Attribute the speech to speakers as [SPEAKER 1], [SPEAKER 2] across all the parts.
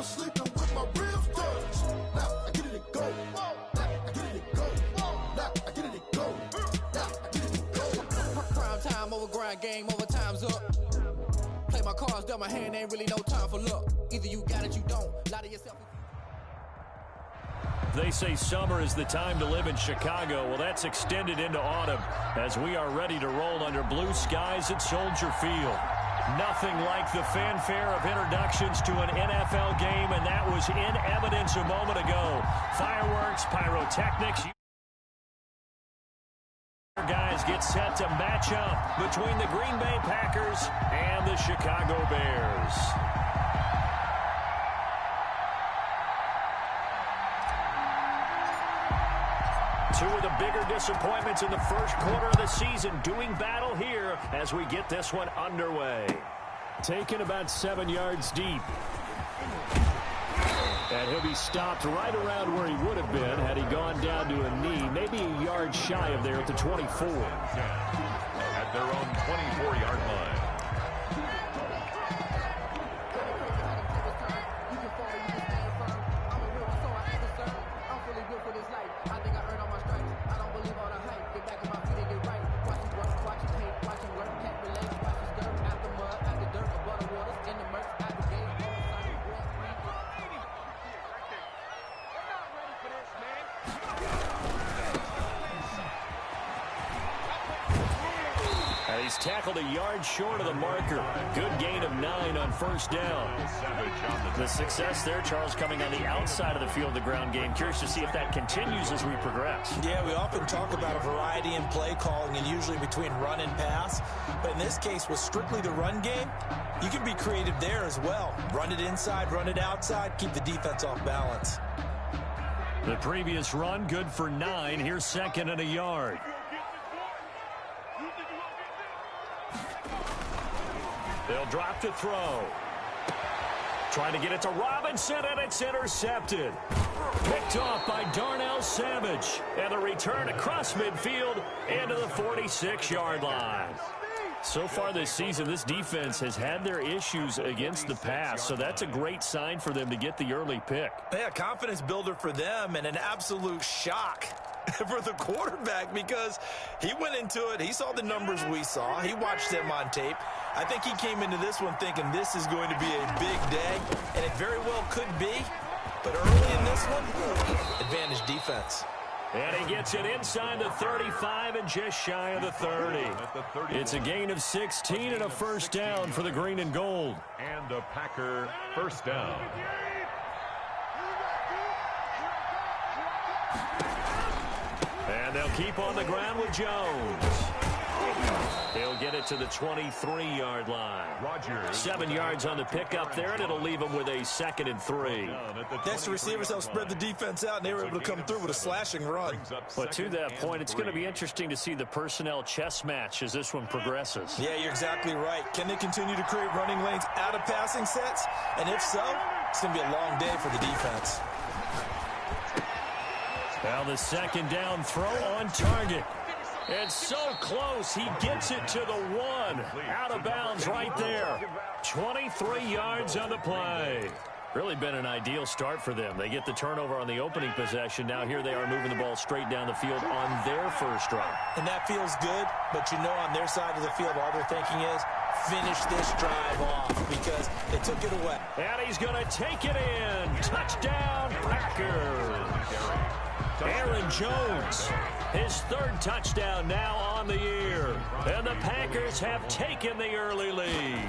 [SPEAKER 1] was sleeping with my ribs touched. Now I get it and go. Now I get it and go. Now I get it and go. Now I get it and go.
[SPEAKER 2] Prime time over grind game, over time's up. Play my cards, dealt my hand, ain't really no time for luck. Either you got it, you don't. Lie to yourself.
[SPEAKER 3] They say summer is the time to live in Chicago. Well, that's extended into autumn as we are ready to roll under blue skies at Soldier Field. Nothing like the fanfare of introductions to an NFL game, and that was in evidence a moment ago. Fireworks, pyrotechnics. Guys get set to match up between the Green Bay Packers and the Chicago Bears. Two of the bigger disappointments in the first quarter of the season doing battle here as we get this one underway. Taken about 7 yards deep. And he'll be stopped right around where he would have been had he gone down to a knee, maybe a yard shy of there at the 24.
[SPEAKER 4] At their own 24-yard line.
[SPEAKER 3] He's tackled a yard short of the marker. Good gain of 9 on first down. The success there, Charles, coming on the outside of the field, the ground game. Curious to see if that continues as we progress.
[SPEAKER 5] Yeah, we often talk about a variety in play calling and usually between run and pass. But in this case, with strictly the run game, you can be creative there as well. Run it inside, run it outside, keep the defense off balance.
[SPEAKER 3] The previous run, good for 9. Here's second and a yard. They'll drop to throw. Trying to get it to Robinson, and it's intercepted. Picked off by Darnell Savage. And the return across midfield into the 46-yard line. So far this season, this defense has had their issues against the pass, so that's a great sign for them to get the early pick.
[SPEAKER 5] Yeah, confidence builder for them and an absolute shock for the quarterback because he went into it. He saw the numbers we saw. He watched them on tape. I think he came into this one thinking this is going to be a big day, and it very well could be. But early in this one, advantage defense.
[SPEAKER 3] And he gets it inside the 35 and just shy of the 30. It's a gain of 16 and a first down for the green and gold.
[SPEAKER 4] And a Packer first down.
[SPEAKER 3] And they'll keep on the ground with Jones. He'll get it to the 23-yard line. 7 yards on the pickup there, and it'll leave him with a 2nd and 3.
[SPEAKER 5] Next, the receivers help spread the defense out, and they were able to come through with a slashing run.
[SPEAKER 3] But to that point, it's going to be interesting to see the personnel chess match as this one progresses.
[SPEAKER 5] Yeah, you're exactly right. Can they continue to create running lanes out of passing sets? And if so, it's going to be a long day for the defense.
[SPEAKER 3] Now the second down throw on target. It's so close, he gets it to the 1. Out of bounds right there. 23 yards on the play. Really been an ideal start for them. They get the turnover on the opening possession. Now here they are moving the ball straight down the field on their first drive.
[SPEAKER 5] And that feels good, but you know on their side of the field all they're thinking is finish this drive off because they took it away.
[SPEAKER 3] And he's going to take it in. Touchdown, Packers. Aaron Jones, his 3rd touchdown now on the year. And the Packers have taken the early lead.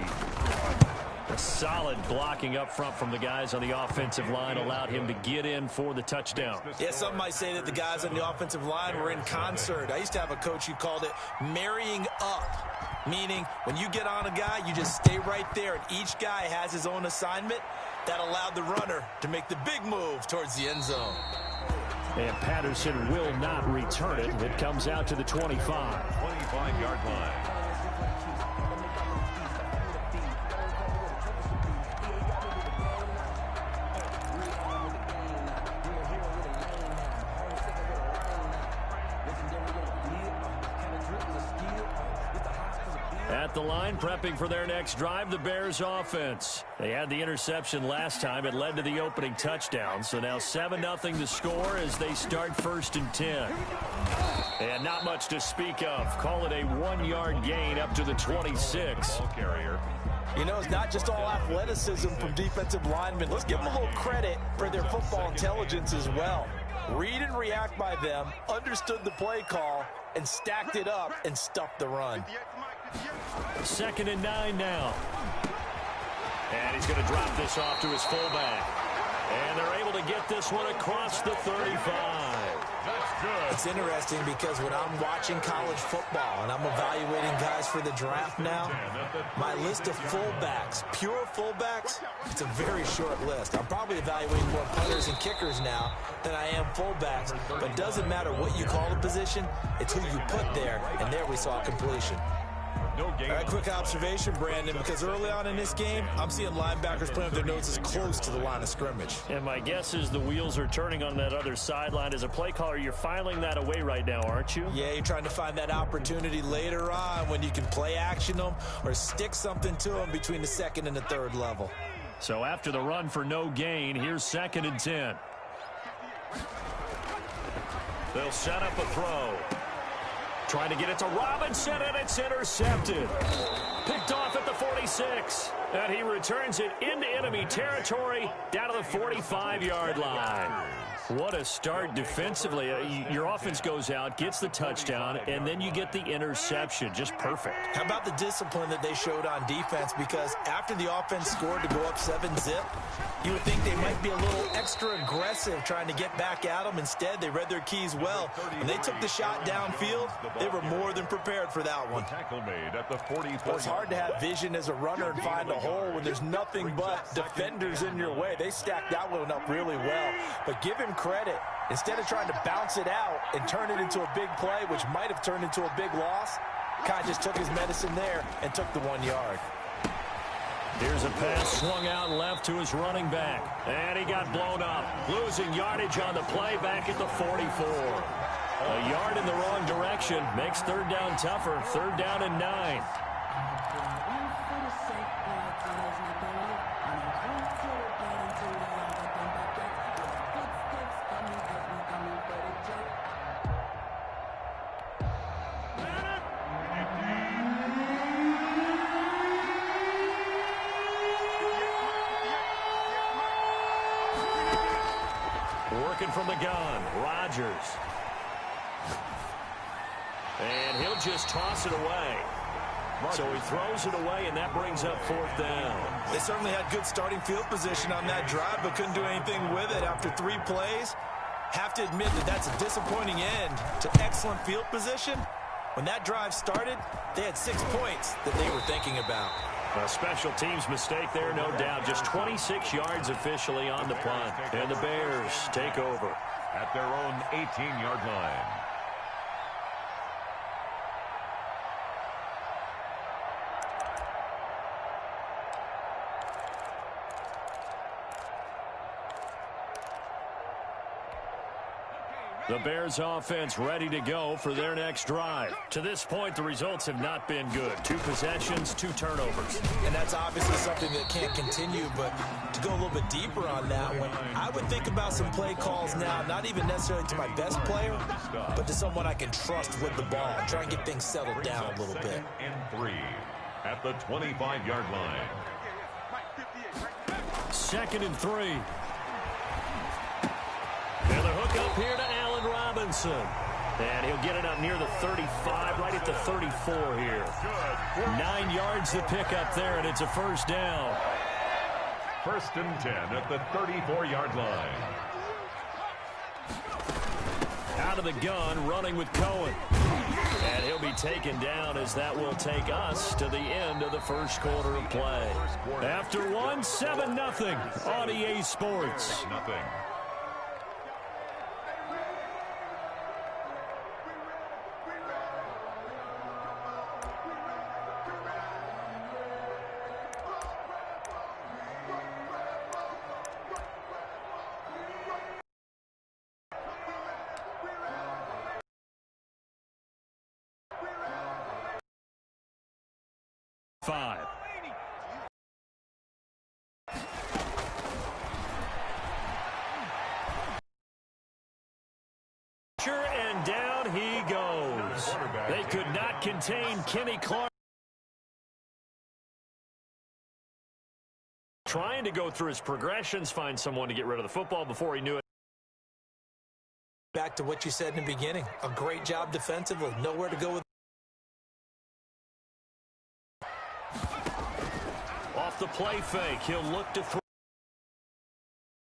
[SPEAKER 3] A solid blocking up front from the guys on the offensive line allowed him to get in for the touchdown.
[SPEAKER 5] Yeah, some might say that the guys on the offensive line were in concert. I used to have a coach who called it marrying up, meaning when you get on a guy, you just stay right there, and each guy has his own assignment. That allowed the runner to make the big move towards the end zone.
[SPEAKER 3] And Patterson will not return it. It comes out to the 25.
[SPEAKER 4] 25-yard line.
[SPEAKER 3] At the line, prepping for their next drive, the Bears offense. They had the interception last time. It led to the opening touchdown. So now 7-0 to score as they start 1st and 10. And not much to speak of. Call it a 1-yard gain up to the 26.
[SPEAKER 4] Ball carrier.
[SPEAKER 5] You know, it's not just all athleticism from defensive linemen. Let's give them a little credit for their football intelligence as well. Read and react by them, understood the play call, and stacked it up and stuffed the run.
[SPEAKER 3] 2nd and 9 now. And he's going to drop this off to his fullback. And they're able to get this one across the 35.
[SPEAKER 4] That's good.
[SPEAKER 5] It's interesting because when I'm watching college football and I'm evaluating guys for the draft now, my list of fullbacks, pure fullbacks, it's a very short list. I'm probably evaluating more punters and kickers now than I am fullbacks. But it doesn't matter what you call the position, it's who you put there, and there we saw completion.
[SPEAKER 4] No game.
[SPEAKER 5] All right, quick observation, Brandon, because early on in this game, I'm seeing linebackers playing with their noses close to the line of scrimmage.
[SPEAKER 3] And my guess is the wheels are turning on that other sideline. As a play caller, you're filing that away right now, aren't you?
[SPEAKER 5] Yeah, you're trying to find that opportunity later on when you can play action them or stick something to them between the 2nd and the 3rd level.
[SPEAKER 3] So after the run for no gain, here's 2nd and 10. They'll set up a throw. Trying to get it to Robinson, and it's intercepted. Picked off at the 46. And he returns it into enemy territory down to the 45-yard line. What a start defensively. Your offense goes out, gets the touchdown, and then you get the interception. Just perfect.
[SPEAKER 5] How about the discipline that they showed on defense? Because after the offense scored to go up 7-zip, you would think they might be a little extra aggressive trying to get back at them. Instead, they read their keys well. When they took the shot downfield, they were more than prepared for that one.
[SPEAKER 4] Tackle made at the 44.
[SPEAKER 5] Well, it's hard to have vision as a runner and find a hole when there's nothing but defenders in your way. They stacked that one up really well. But give him credit. Instead of trying to bounce it out and turn it into a big play, which might have turned into a big loss, Kai just took his medicine there and took the 1 yard.
[SPEAKER 3] Here's a pass swung out left to his running back. And he got blown up. Losing yardage on the play back at the 44. A yard in the wrong direction makes 3rd down tougher. 3rd down and 9. Working from the gun, Rodgers. And he'll just toss it away. So he throws it away, and that brings up 4th down.
[SPEAKER 5] They certainly had good starting field position on that drive, but couldn't do anything with it after 3 plays. Have to admit that that's a disappointing end to excellent field position. When that drive started, they had 6 points that they were thinking about.
[SPEAKER 3] A special teams mistake there, no doubt. Just 26 yards officially on the punt. And the Bears take over
[SPEAKER 4] at their own 18-yard line.
[SPEAKER 3] The Bears offense ready to go for their next drive. To this point, the results have not been good. 2 possessions, 2 turnovers.
[SPEAKER 5] And that's obviously something that can't continue, but to go a little bit deeper on that one, I would think about some play calls now, not even necessarily to my best player, but to someone I can trust with the ball and try and get things settled down a little bit.
[SPEAKER 4] 2nd and 3 at the 25-yard line.
[SPEAKER 3] 2nd and 3. And the hook up here to Allen Robinson. And he'll get it up near the 35, right at the 34 here. 9 yards to pick up there, and it's a 1st down.
[SPEAKER 4] 1st and 10 at the 34-yard line.
[SPEAKER 3] Out of the gun, running with Cohen. And he'll be taken down as that will take us to the end of the 1st quarter of play. After 1, 7-0 on EA Sports.
[SPEAKER 4] Nothing.
[SPEAKER 3] 5. And down he goes. They could not contain Kenny Clark. Trying to go through his progressions, find someone to get rid of the football before he knew it.
[SPEAKER 5] Back to what you said in the beginning. A great job defensively. Nowhere to go with.
[SPEAKER 3] Off the play fake, he'll look to throw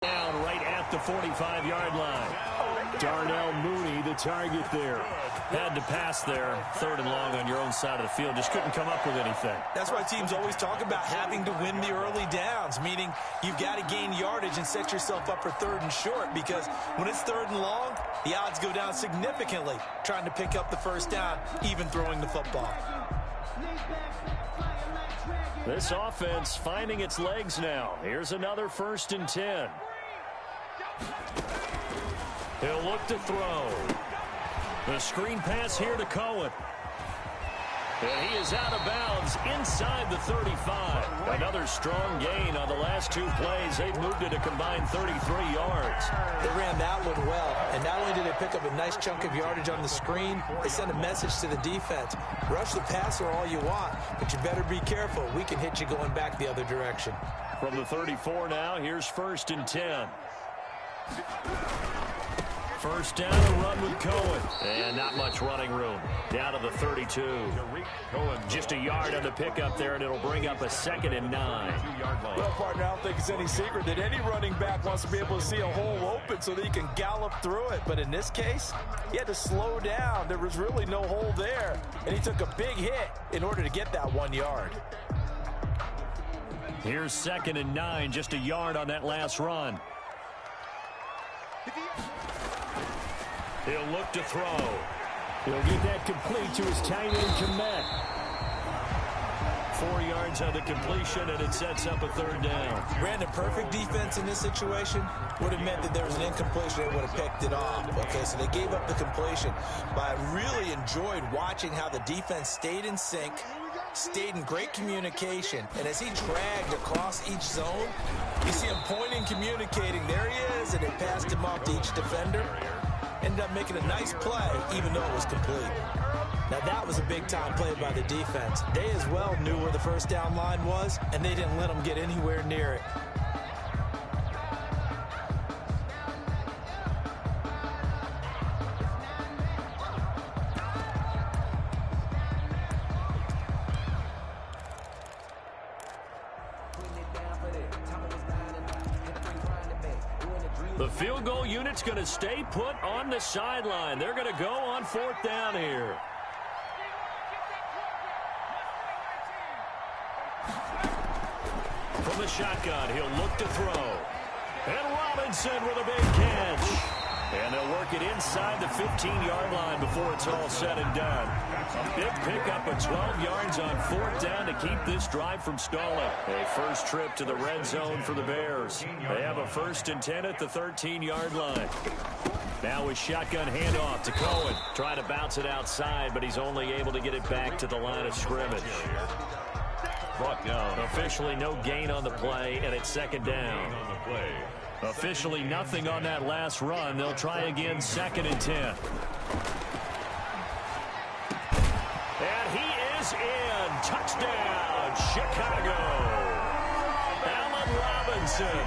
[SPEAKER 3] down right at the 45-yard line. Darnell Mooney, the target there. Had to pass there, 3rd and long on your own side of the field. Just couldn't come up with anything.
[SPEAKER 5] That's why teams always talk about having to win the early downs, meaning you've got to gain yardage and set yourself up for 3rd and short, because when it's 3rd and long, the odds go down significantly trying to pick up the first down, even throwing the football.
[SPEAKER 3] This offense finding its legs now. Here's another 1st and 10. He'll look to throw. The screen pass here to Cohen. And he is out of bounds inside the 35. Another strong gain on the last 2 plays. They've moved it a combined 33 yards.
[SPEAKER 5] They ran that one well, and not only did they pick up a nice chunk of yardage on the screen, they sent a message to the defense. Rush the passer all you want, but you better be careful. We can hit you going back the other direction.
[SPEAKER 3] From the 34 now, here's 1st and 10. First down, a run with Cohen. And not much running room. Down to the 32. Just a yard on the pickup there, and it'll bring up a 2nd and 9.
[SPEAKER 5] Well, partner, I don't think it's any secret that any running back wants to be able to see a hole open so that he can gallop through it. But in this case, he had to slow down. There was really no hole there. And he took a big hit in order to get that 1 yard.
[SPEAKER 3] Here's 2nd and 9, just a yard on that last run. He'll look to throw. He'll get that complete to his tight end, Komet. 4 yards on the completion, and it sets up a 3rd down.
[SPEAKER 5] Brandon, perfect defense in this situation would have meant that there was an incompletion. They would have picked it off. Okay, so they gave up the completion. But I really enjoyed watching how the defense stayed in sync, stayed in great communication, and as he dragged across each zone, you see him pointing, communicating. There he is, and it passed him off to each defender. Ended up making a nice play, even though it was complete. Now, that was a big-time play by the defense. They as well knew where the first down line was, and they didn't let them get anywhere near it.
[SPEAKER 3] The field goal unit's going to stay put on the sideline. They're going to go on 4th down here. From the shotgun, he'll look to throw. And Robinson with a big catch. And they'll work it inside the 15-yard line before it's all said and done. A big pickup of 12 yards on 4th down to keep this drive from stalling. A first trip to the red zone for the Bears. They have a 1st and 10 at the 13-yard line. Now with shotgun handoff to Cohen. Trying to bounce it outside, but he's only able to get it back to the line of scrimmage. Brought down. Officially no gain on the play, and it's 2nd down. Officially nothing on that last run. They'll try again, 2nd and 10. And he is in. Touchdown, Chicago. Allen Robinson,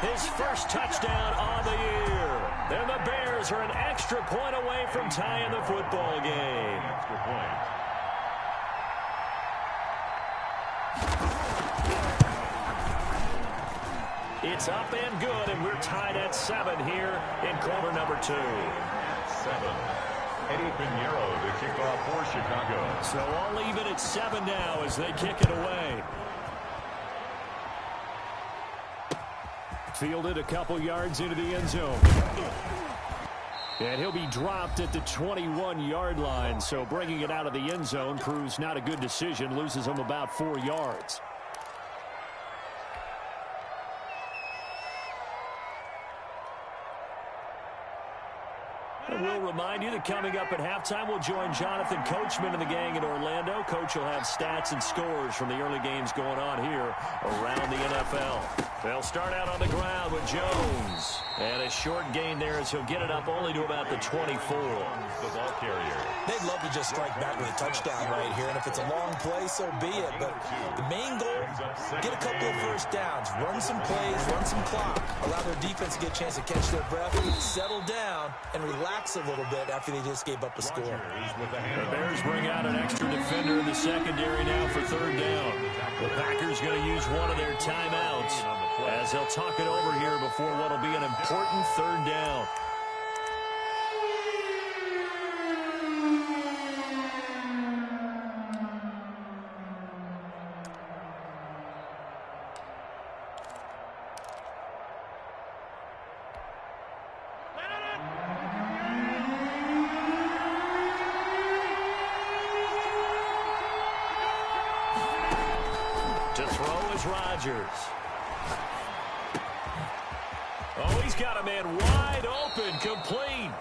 [SPEAKER 3] his first touchdown on the year. Then the Bears are an extra point away from tying the football game. Extra point. It's up and good, and we're tied at 7 here in quarter number 2. 7.
[SPEAKER 4] Eddie Pinheiro to kick off for Chicago.
[SPEAKER 3] So all even at 7 now as they kick it away. Fielded a couple yards into the end zone. And he'll be dropped at the 21-yard line, so bringing it out of the end zone proves not a good decision, loses him about 4 yards. And we'll remind you that coming up at halftime, we'll join Jonathan Coachman and the gang in Orlando. Coach will have stats and scores from the early games going on here around the NFL. They'll start out on the ground with Jones. And a short gain there as he'll get it up only to about the 24.
[SPEAKER 4] The ball carrier.
[SPEAKER 5] They'd love to just strike back with a touchdown right here, and if it's a long play, so be it. But the main goal, get a couple of first downs, run some plays, run some clock, allow their defense to get a chance to catch their breath, settle down, and relax a little bit after they just gave up a score.
[SPEAKER 3] The Bears bring out an extra defender in the secondary now for third down. The Packers going to use one of their timeouts as they'll talk it over here before what will be an important third down. To throw is Rodgers. Oh, he's got a man wide open, complete.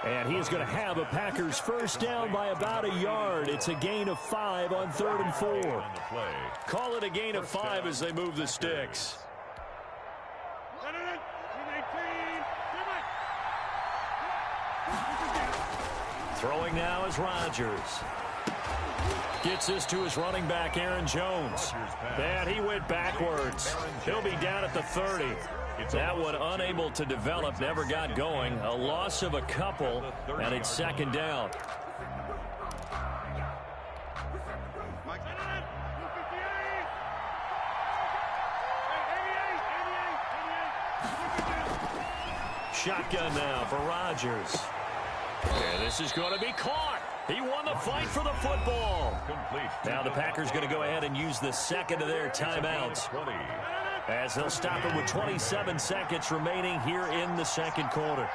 [SPEAKER 3] And he is going to have a Packers first down by about a yard. It's a gain of 5 on 3rd and 4. Call it a gain of 5 as they move the sticks. Throwing now is Rodgers. Gets this to his running back, Aaron Jones. And he went backwards. He'll be down at the 30. That one unable to develop, never got going. A loss of a couple, and it's second down. Shotgun now for Rodgers. And this is going to be caught. He won the fight for the football. Now the Packers going to go ahead and use the second of their timeouts, as they'll stop it with 27 seconds remaining here in the second quarter.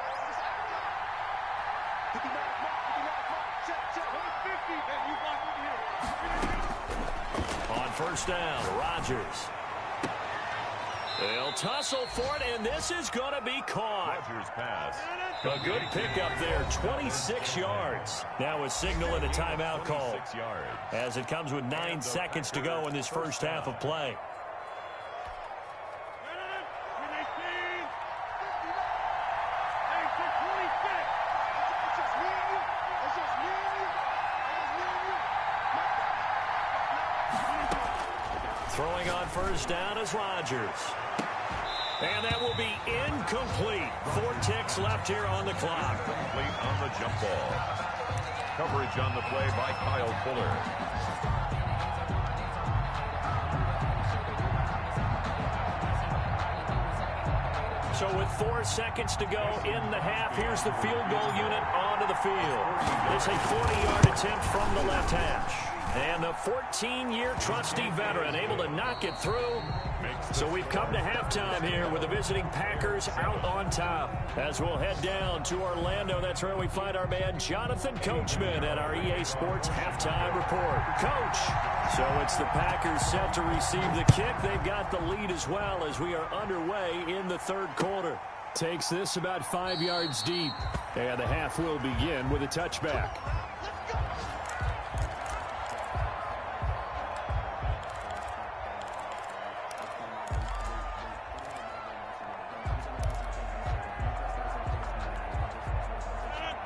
[SPEAKER 3] On first down, Rodgers. They'll tussle for it, and this is going to be caught.
[SPEAKER 4] Rodgers pass.
[SPEAKER 3] A good pickup there, 26 yards. Now a signal and a timeout call, as it comes with 9 seconds to go in this first half of play. Throwing on first down is Rodgers. And that will be incomplete. 4 ticks left here on the clock.
[SPEAKER 4] Complete on the jump ball. Coverage on the play by Kyle Fuller.
[SPEAKER 3] So with 4 seconds to go in the half, here's the field goal unit onto the field. It's a 40-yard attempt from the left hash. And the 14-year trusty veteran able to knock it through. So we've come to halftime here with the visiting Packers out on top. As we'll head down to Orlando, that's where we find our man Jonathan Coachman at our EA Sports Halftime Report. Coach, so it's the Packers set to receive the kick. They've got the lead as well as we are underway in the third quarter. Takes this about 5 yards deep. And the half will begin with a touchback.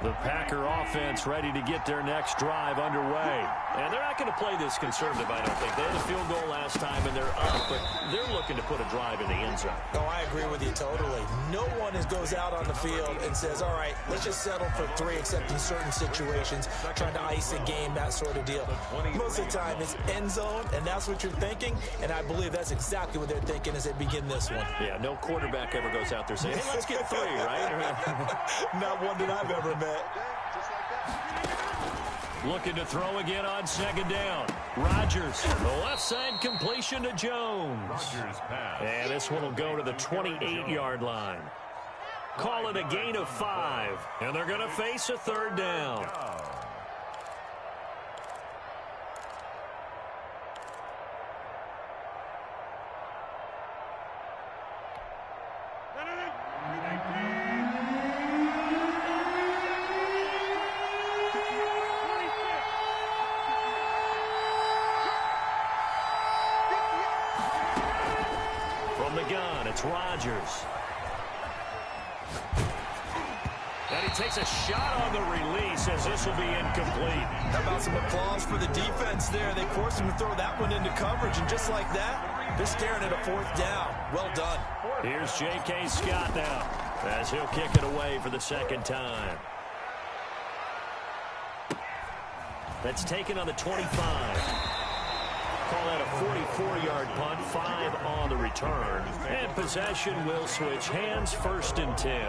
[SPEAKER 3] The Packer offense ready to get their next drive underway. And they're not going to play this conservative, I don't think. They had a field goal last time, and they're up, but they're looking to put a drive in the end zone.
[SPEAKER 5] Oh, I agree with you totally. No one goes out on the field and says, all right, let's just settle for 3, except in certain situations, trying to ice a game, that sort of deal. Most of the time, it's end zone, and that's what you're thinking, and I believe that's exactly what they're thinking as they begin this one.
[SPEAKER 3] Yeah, no quarterback ever goes out there saying, hey, let's get 3, right?
[SPEAKER 5] Not one that I've ever met.
[SPEAKER 3] Looking to throw again on second down. Rodgers, the left side completion to Jones. And this one will go to the 28-yard line. Call it a gain of 5. And they're going to face a third down. It's Rodgers. And he takes a shot on the release as this will be incomplete.
[SPEAKER 5] How about some applause for the defense there? They forced him to throw that one into coverage, and just like that, they're staring at a fourth down. Well done.
[SPEAKER 3] Here's J.K. Scott now as he'll kick it away for the second time. That's taken on the 25. Call that a 44-yard punt, 5 on the return. And possession will switch hands, 1st and 10.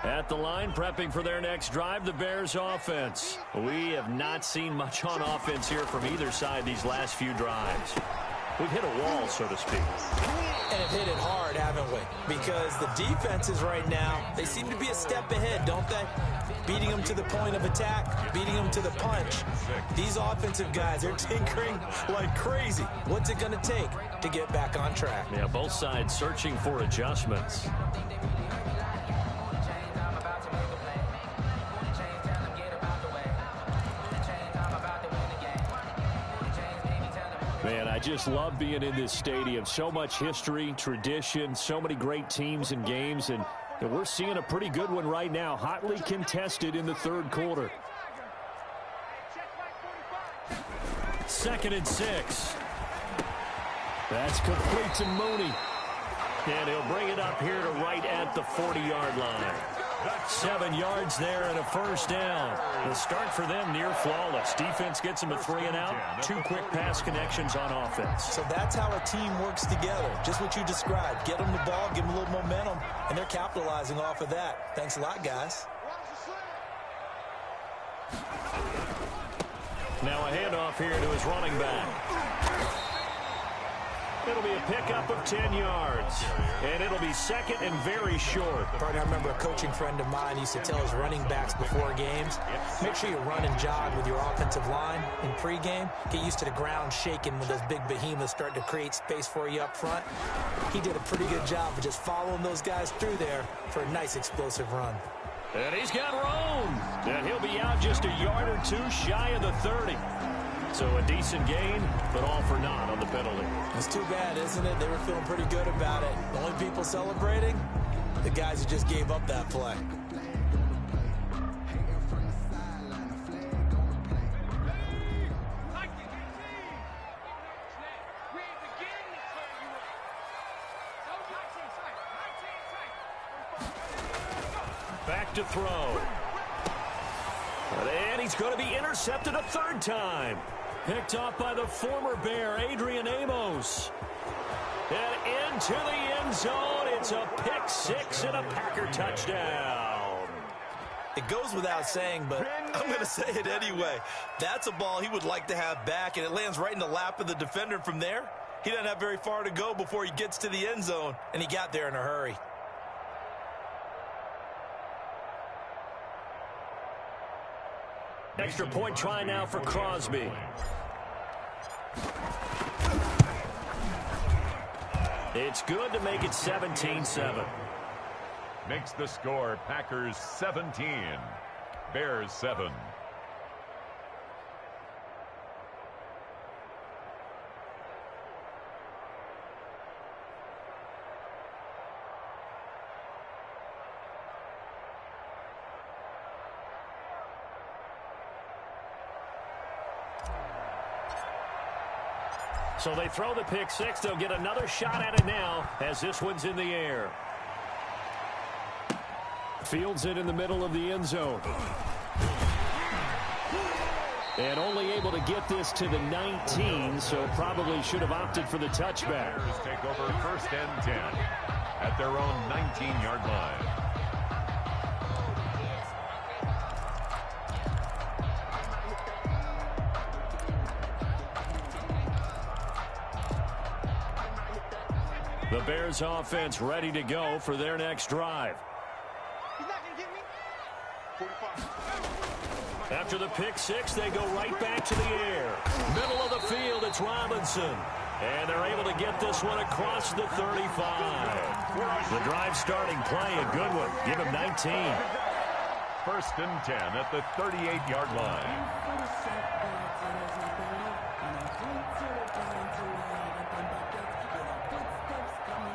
[SPEAKER 3] At the line, prepping for their next drive, the Bears offense. We have not seen much on offense here from either side these last few drives. We've hit a wall, so to speak.
[SPEAKER 5] And have hit it hard, haven't we? Because the defenses right now, they seem to be a step ahead, don't they? Beating them to the point of attack, beating them to the punch. These offensive guys, they're tinkering like crazy. What's it going to take to get back on track?
[SPEAKER 3] Yeah, both sides searching for adjustments. Man, I just love being in this stadium. So much history, tradition, so many great teams and games, and we're seeing a pretty good one right now, hotly contested in the third quarter. 2nd and 6. That's complete to Mooney. And he'll bring it up here to right at the 40-yard line. 7 yards there and a 1st down. The start for them near flawless. Defense gets them a 3 and out. 2 quick pass connections on offense.
[SPEAKER 5] So that's how a team works together. Just what you described. Get them the ball, give them a little momentum, and they're capitalizing off of that. Thanks a lot, guys.
[SPEAKER 3] Now a handoff here to his running back. It'll be a pickup of 10 yards, and it'll be 2nd and very short.
[SPEAKER 5] Partner, I remember a coaching friend of mine used to tell his running backs before games, make sure you run and jog with your offensive line in pregame. Get used to the ground shaking when those big behemoths start to create space for you up front. He did a pretty good job of just following those guys through there for a nice explosive run.
[SPEAKER 3] And he's got room, and he'll be out just a yard or 2 shy of the 30. So a decent gain, but all for naught on the penalty.
[SPEAKER 5] It's too bad, isn't it? They were feeling pretty good about it. The only people celebrating, the guys who just gave up that play.
[SPEAKER 3] Back to throw. And he's going to be intercepted a 3rd time. Picked off by the former Bear, Adrian Amos. And into the end zone. It's a pick 6 and a Packer touchdown.
[SPEAKER 5] It goes without saying, but I'm going to say it anyway. That's a ball he would like to have back, and it lands right in the lap of the defender. From there, he doesn't have very far to go before he gets to the end zone, and he got there in a hurry.
[SPEAKER 3] Extra point try now for Crosby. It's good to make it 17-7.
[SPEAKER 4] Makes the score Packers 17, Bears 7.
[SPEAKER 3] So they throw the pick 6. They'll get another shot at it now as this one's in the air. Fields it in the middle of the end zone. And only able to get this to the 19, so probably should have opted for the touchback.
[SPEAKER 4] Bears take over 1st and 10 at their own 19-yard line.
[SPEAKER 3] The Bears offense ready to go for their next drive. After the pick 6, they go right back to the air. Middle of the field, it's Robinson. And they're able to get this one across the 35. The drive starting play, a good one. Give him 19.
[SPEAKER 4] 1st and 10 at the 38-yard line.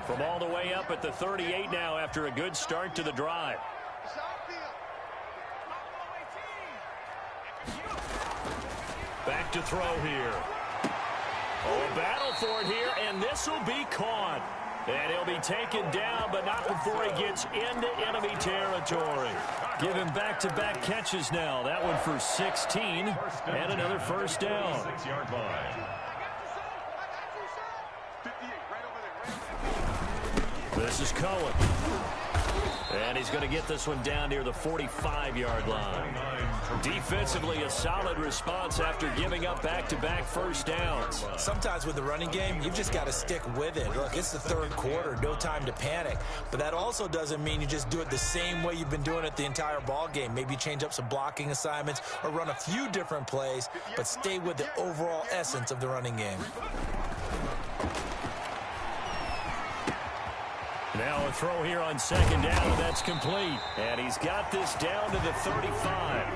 [SPEAKER 3] From all the way up at the 38 now after a good start to the drive. Back to throw here. Oh, a battle for it here, and this will be caught. And he'll be taken down, but not before he gets into enemy territory. Give him back-to-back catches now. That one for 16, and another first down.
[SPEAKER 4] 6-yard line.
[SPEAKER 3] This is Cohen. And he's going to get this one down near the 45-yard line. Defensively, a solid response after giving up back-to-back first downs.
[SPEAKER 5] Sometimes with the running game, you've just got to stick with it. Look, it's the 3rd quarter, no time to panic. But that also doesn't mean you just do it the same way you've been doing it the entire ball game. Maybe change up some blocking assignments or run a few different plays, but stay with the overall essence of the running game.
[SPEAKER 3] Now a throw here on 2nd down, and that's complete. And he's got this down to the 35.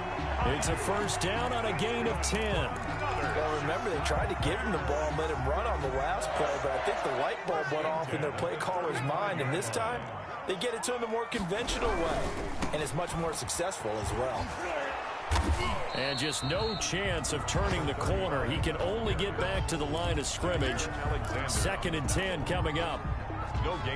[SPEAKER 3] It's a first down on a gain of 10.
[SPEAKER 5] Well, remember, they tried to give him the ball and let him run on the last play, but I think the light bulb went off in their play caller's mind, and this time they get it to him the more conventional way, and it's much more successful as well.
[SPEAKER 3] And just no chance of turning the corner. He can only get back to the line of scrimmage. 2nd and 10 coming up.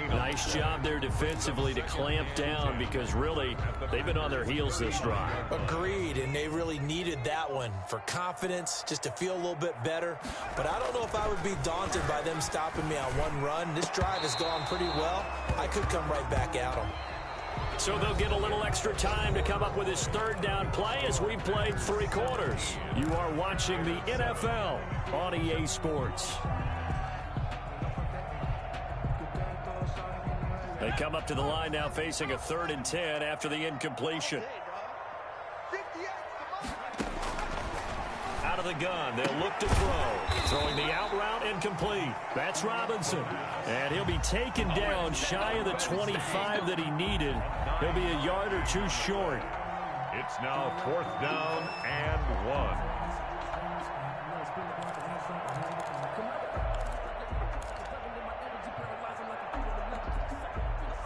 [SPEAKER 3] Nice job there defensively to clamp down because really they've been on their heels this drive.
[SPEAKER 5] Agreed, and they really needed that one for confidence, just to feel a little bit better. But I don't know if I would be daunted by them stopping me on one run. This drive has gone pretty well. I could come right back at them.
[SPEAKER 3] So they'll get a little extra time to come up with his 3rd down play as we played 3 quarters. You are watching the NFL on EA Sports. They come up to the line now facing a 3rd and 10 after the incompletion. Out of the gun, they'll look to throw. Throwing the out route incomplete. That's Robinson. And he'll be taken down shy of the 25 that he needed. He'll be a yard or two short.
[SPEAKER 4] It's now 4th down and 1.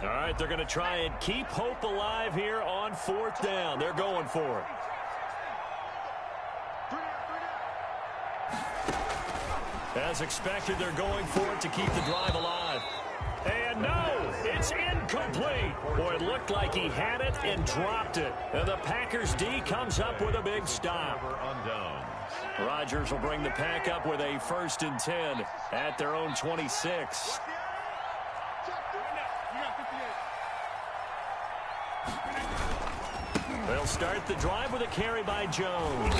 [SPEAKER 3] All right, they're going to try and keep hope alive here on 4th down. They're going for it. As expected, they're going for it to keep the drive alive. And no, it's incomplete. Boy, it looked like he had it and dropped it. And the Packers D comes up with a big stop. Rodgers will bring the Pack up with a 1st and 10 at their own 26. They'll start the drive with a carry by Jones.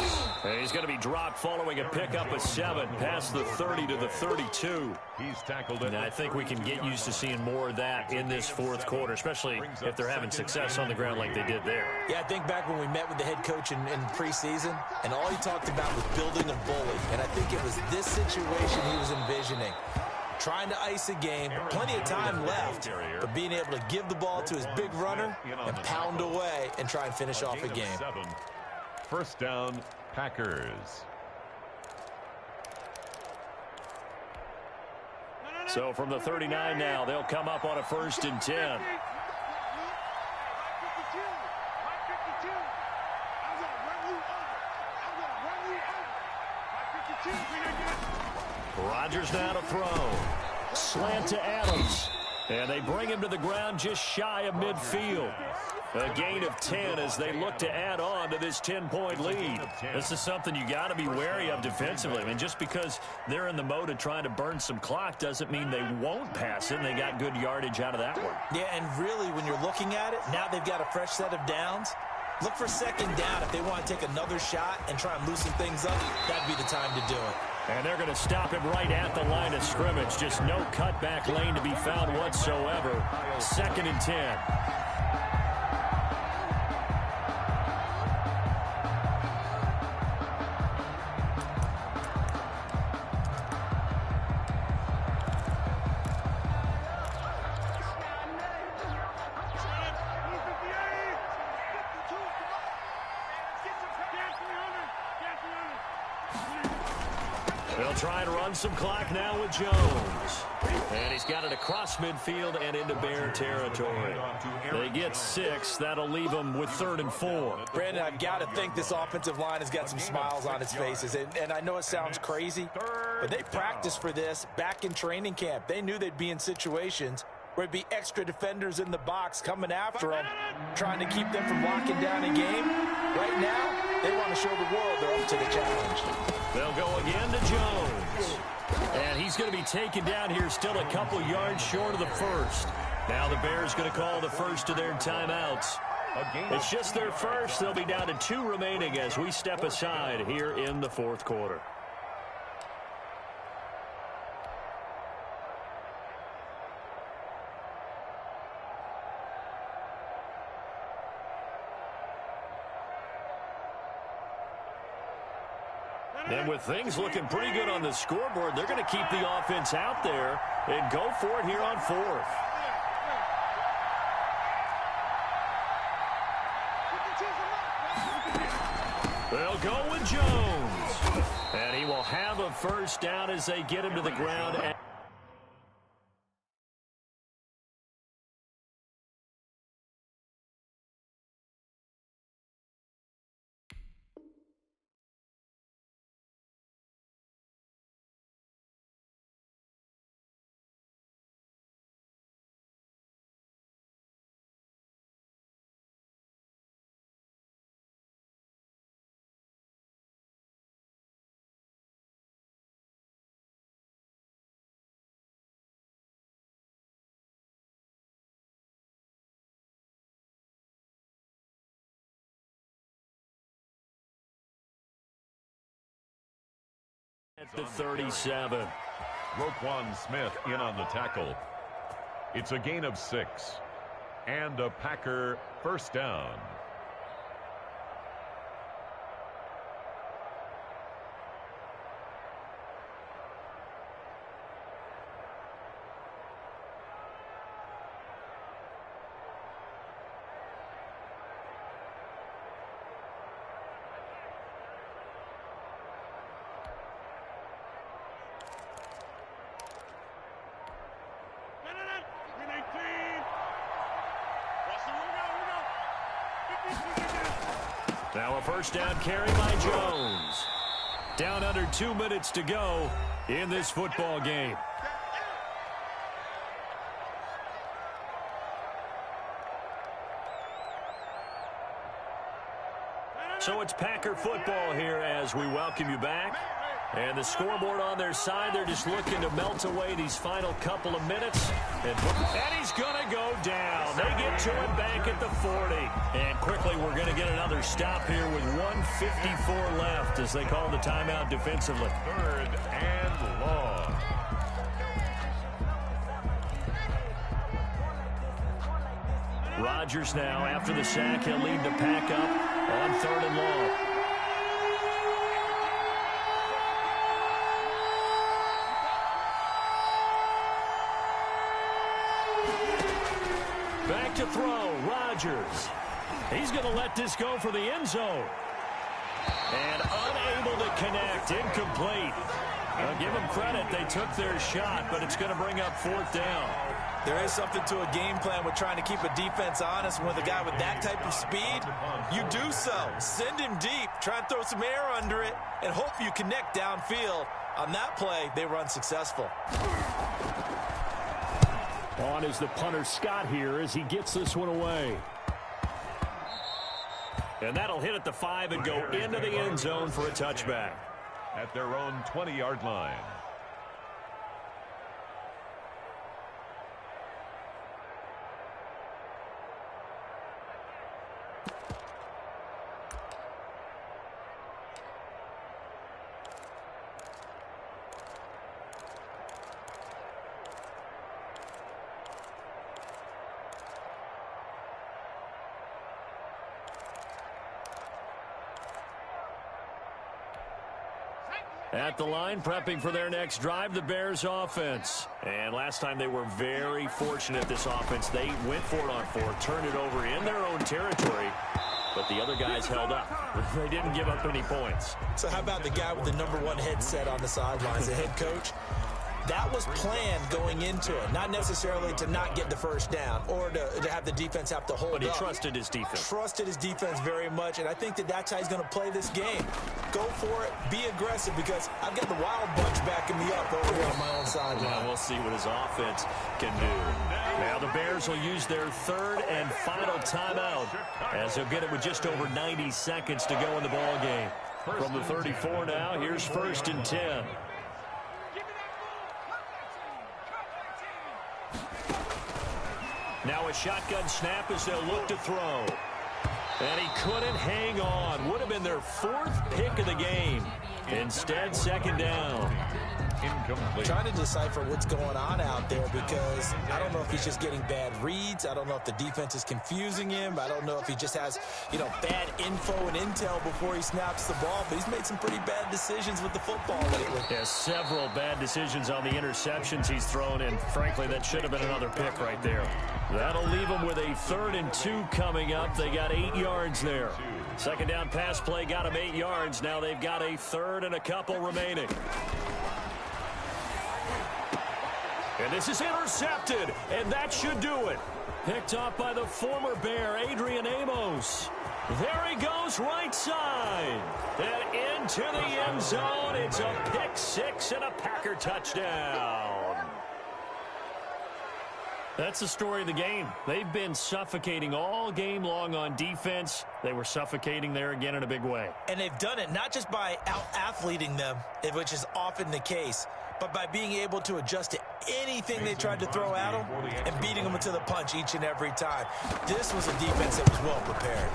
[SPEAKER 3] And he's going to be dropped following a pickup of 7 past the 30 to the 32.
[SPEAKER 4] He's tackled it.
[SPEAKER 3] And I think we can get used to seeing more of that in this 4th quarter, especially if they're having success on the ground like they did there.
[SPEAKER 5] Yeah, I think back when we met with the head coach in preseason, and all he talked about was building a bully. And I think it was this situation he was envisioning. Trying to ice a game, plenty of time left, but being able to give the ball to his big runner and pound away and try and finish off a game.
[SPEAKER 4] 1st down, Packers.
[SPEAKER 3] So from the 39 now, they'll come up on a 1st and 10. Rodgers now to throw. Slant to Adams. And they bring him to the ground just shy of midfield. A gain of 10 as they look to add on to this 10-point lead. This is something you got to be wary of defensively. I mean, just because they're in the mode of trying to burn some clock doesn't mean they won't pass it, and they got good yardage out of that one.
[SPEAKER 5] Yeah, and really, when you're looking at it, now they've got a fresh set of downs. Look for 2nd down if they want to take another shot and try and loosen things up. That'd be the time to do it.
[SPEAKER 3] And they're going to stop him right at the line of scrimmage. Just no cutback lane to be found whatsoever. 2nd and 10. They'll try and run some clock now with Jones. And he's got it across midfield and into Bear territory. They get 6. That'll leave them with 3rd and 4.
[SPEAKER 5] Brandon, I've got to think this offensive line has got some smiles on its faces. And I know it sounds crazy, but they practiced for this back in training camp. They knew they'd be in situations where it'd be extra defenders in the box coming after them, trying to keep them from locking down a game. Right now, they want to show the world they're up to the challenge.
[SPEAKER 3] They'll go again to Jones. And he's going to be taken down here still a couple yards short of the first. Now the Bears going to call the first of their timeouts. It's just their first. They'll be down to 2 remaining as we step aside here in the 4th quarter. And with things looking pretty good on the scoreboard, they're going to keep the offense out there and go for it here on 4th. They'll go with Jones. And he will have a first down as they get him to the ground. At the 37.
[SPEAKER 4] Roquan Smith in on the tackle. It's a gain of 6. And a Packer first down.
[SPEAKER 3] Now a first down carry by Jones. Down under 2 minutes to go in this football game. So it's Packer football here as we welcome you back. And the scoreboard on their side, they're just looking to melt away these final couple of minutes. And he's going to go down. They get to him back at the 40. And quickly, we're going to get another stop here with 1:54 left as they call the timeout defensively.
[SPEAKER 4] 3rd and long.
[SPEAKER 3] Rodgers now, after the sack, he'll lead the pack up on 3rd and long. Back to throw, Rodgers. He's going to let this go for the end zone. And unable to connect, incomplete. I'll give them credit, they took their shot, but it's going to bring up 4th down.
[SPEAKER 5] There is something to a game plan with trying to keep a defense honest. And with a guy with that type of speed, you do so. Send him deep, try and throw some air under it, and hope you connect downfield. On that play, they run successful.
[SPEAKER 3] On is the punter Scott here as he gets this one away. And that'll hit at the 5 and go into the end zone for a touchback.
[SPEAKER 4] At their own 20-yard line.
[SPEAKER 3] At the line, prepping for their next drive, the Bears offense. And last time they were very fortunate, this offense. They went for it on 4th, turned it over in their own territory. but the other guys held up. They didn't give up any points.
[SPEAKER 5] So how about the guy with the #1 headset on the sidelines, the head coach? That was planned going into it, not necessarily to not get the first down or to have the defense have to hold up.
[SPEAKER 3] But he trusted his defense.
[SPEAKER 5] Trusted his defense very much, and I think that's how he's going to play this game. Go for it, be aggressive, because I've got the Wild Bunch backing me up over here on my own sideline.
[SPEAKER 3] Well, we'll see what his offense can do. Now the Bears will use their third and final timeout, as they'll get it with just over 90 seconds to go in the ball game. From the 34 now, here's 1st and 10. Now a shotgun snap as they'll look to throw. And he couldn't hang on. Would have been their 4th pick of the game. Instead, 2nd down.
[SPEAKER 4] Incomplete.
[SPEAKER 5] Trying to decipher what's going on out there, because I don't know if he's just getting bad reads. I don't know if the defense is confusing him. I don't know if he just has, bad info and intel before he snaps the ball. But he's made some pretty bad decisions with the football lately.
[SPEAKER 3] Yeah, several bad decisions on the interceptions he's thrown in. Frankly, that should have been another pick right there. That'll leave him with a 3rd and 2 coming up. They got 8 yards there. 2nd down pass play got him 8 yards. Now they've got a 3rd and a couple remaining. And this is intercepted, and that should do it. Picked off by the former Bear, Adrian Amos. There he goes, right side. And into the end zone. It's a pick 6 and a Packer touchdown. That's the story of the game. They've been suffocating all game long on defense. They were suffocating there again in a big way.
[SPEAKER 5] And they've done it not just by out-athleting them, which is often the case, but by being able to adjust to anything they tried to throw at them and beating them to the punch each and every time. This was a defense that was well prepared.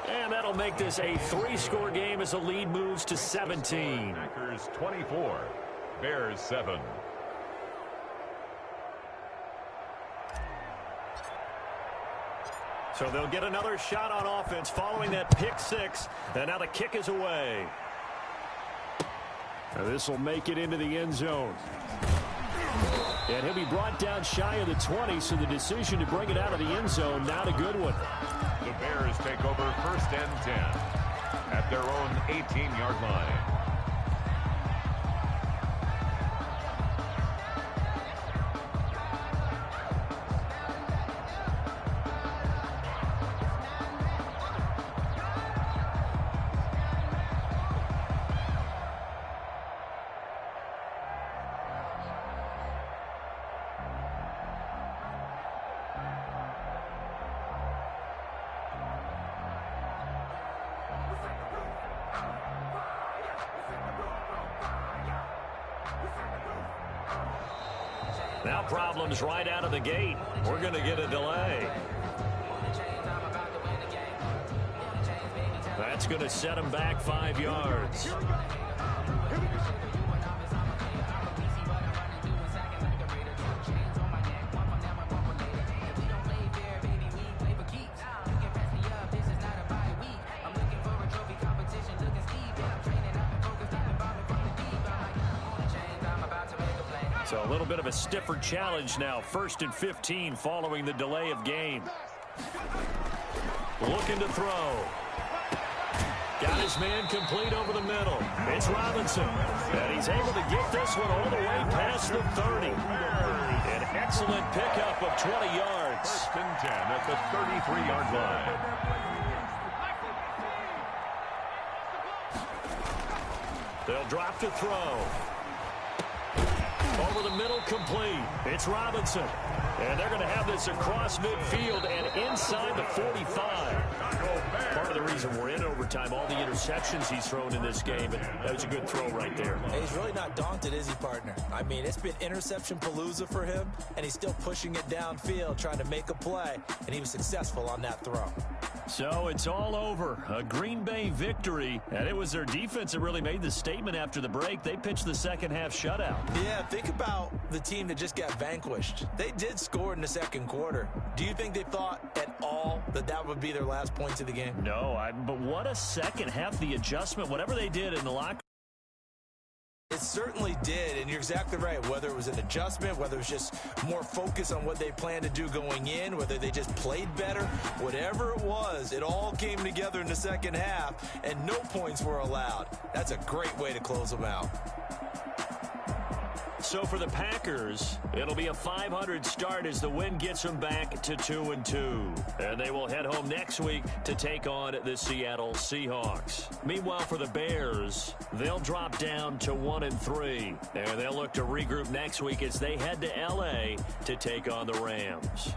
[SPEAKER 3] And that'll make this a 3-score game as the lead moves to 17.
[SPEAKER 4] Packers 24, Bears 7.
[SPEAKER 3] So they'll get another shot on offense following that pick 6. And now the kick is away. This will make it into the end zone. And he'll be brought down shy of the 20, so the decision to bring it out of the end zone, not a good one.
[SPEAKER 4] The Bears take over 1st and 10 at their own 18-yard line.
[SPEAKER 3] Now problems right out of the gate. We're going to get a delay. That's going to set him back 5 yards. So a little bit of a stiffer challenge now. 1st and 15 following the delay of game. Looking to throw. Got his man complete over the middle. It's Robinson. And he's able to get this one all the way past the 30. An excellent pickup of 20 yards.
[SPEAKER 4] 1st and 10 at the 33-yard line.
[SPEAKER 3] They'll drop to throw. Over the middle, complete. It's Robinson. And they're going to have this across midfield and inside the 45. Part of the reason we're in overtime, all the interceptions he's thrown in this game, and that was a good throw right there.
[SPEAKER 5] Hey, he's really not daunted, is he, partner? I mean, it's been interception palooza for him, and he's still pushing it downfield, trying to make a play, and he was successful on that throw.
[SPEAKER 3] So it's all over. A Green Bay victory, and it was their defense that really made the statement after the break. They pitched the second-half shutout.
[SPEAKER 5] Yeah, think about the team that just got vanquished. They did score in the second quarter. Do you think they thought at all that that would be their last points of the game?
[SPEAKER 3] No, but what a second half, the adjustment, whatever they did in the locker
[SPEAKER 5] It certainly did, and you're exactly right. Whether it was an adjustment, whether it was just more focus on what they planned to do going in, whether they just played better, whatever it was, it all came together in the second half, and no points were allowed. That's a great way to close them out.
[SPEAKER 3] So for the Packers, it'll be a 500 start as the win gets them back to 2-2. And they will head home next week to take on the Seattle Seahawks. Meanwhile, for the Bears, they'll drop down to 1-3. And they'll look to regroup next week as they head to L.A. to take on the Rams.